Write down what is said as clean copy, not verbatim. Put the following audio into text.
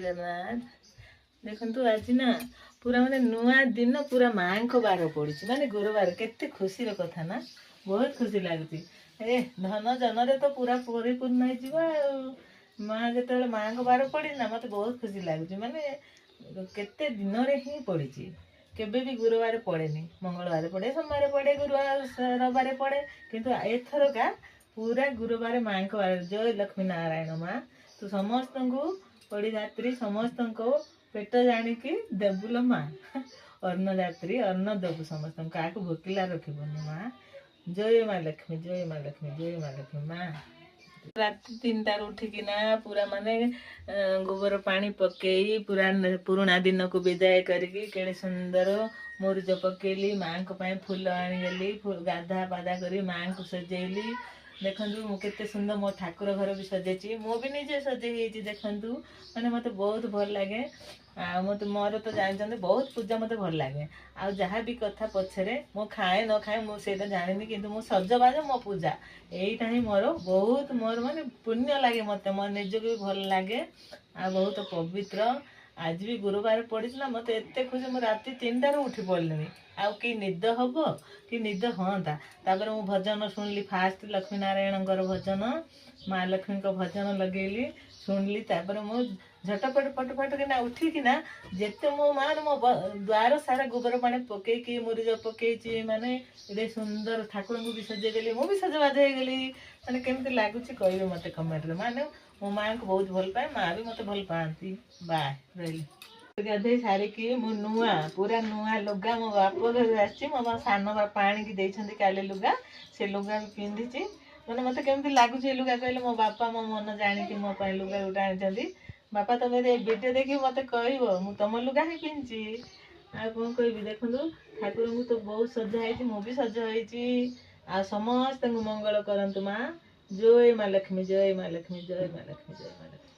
देखु आज ना पूरा माने नुआ दिन पूरा माँ को बार पड़ी माने गुरुवार केते खुशी कथा ना बहुत खुशी लगुच ए धन जन तो पूरा परिपूर्ण हो माँ जो माँ को बार पड़ी ना मत बहुत खुशी लगुच माने केते दिन ही पड़ी केबे भी गुरुवार पड़ेनी मंगलवार पड़े सोमवार पड़े गुरुवार रविवार पड़े किंतु एथरका पूरा गुरुवार माँ को बार जय लक्ष्मी नारायण माँ तो समस्त को पड़ी रात्रि समस्त को पेट जानिकी देबुल माँ अन्न रात्रि अन्न देबु समस्त क्या भोकिला रखबनी माँ जय माँ लक्ष्मी जय माँ लक्ष्मी जय माँ लक्ष्मी माँ राति 3टार उठिकिना पूरा माने गोबर पानी पकई पूरा पुराणा दिन को विदाय करके केड़े सुंदर मुरुज पकेली माँ को पाए फूल आनीगली गाधा पाधा करी माँ को सजेली देखु केते सुंदर मो ठाकुर घर भी सजेची मो भी निजे सजे देखु मैंने मत बहुत भल लगे मत मोर तो जानते बहुत पूजा मत भल लगे आ जहाँ भी कथा पछरे मो खाए न खाए मुझे जानी कि मो सजबाज मो पूजा यहीटा ही मोर बहुत मोर माने पुण्य लगे मत मो निज भी भल लगे आ बहुत पवित्र आज भी गुरुवार पड़ी ना मत एत खुशी मुझे राति 3टार उठी पड़नी आउ कि निद हम कि निद हाँ तापर मु भजन शुणिली फास्ट लक्ष्मी नारायण भजन माँ लक्ष्मी भजन लगेली शुणिली तापर मु झटपट पटपट किना उठिकिना जेते मो मान मो द्वार सारा गोबर पानी पकईकी मुरुज पकई माने ये सुंदर ठाकुर को भी सजेदेली मु भी सजबाज हो गली माने केमती लगुच कहे मत कमेंट माने मो माँ को बहुत भल पाए माँ भी मत भल पाती बाय रही गाधे सारिकी मु नुआ पूरा नुआ लुगा मो बाप घर आसी मो सान बापा आणिकी देइछन्ती काले लुगा से लुगा भी पिंधिची मैंने मत केमती लगुच लुगा कहले मो बापा मो मन जानिकी मो पाए लुगा गोटे आनी बापा तुम वीडियो देखिए मत कह मु तुम लुगा ही पिंधि आ कौन कह देखु ठाकुर को तो बहुत सजा मु भी सज आ समस्त मंगल करंतु माँ जय माँ लक्ष्मी जय माँ लक्ष्मी जय माँ लक्ष्मी जय माँ लक्ष्मी।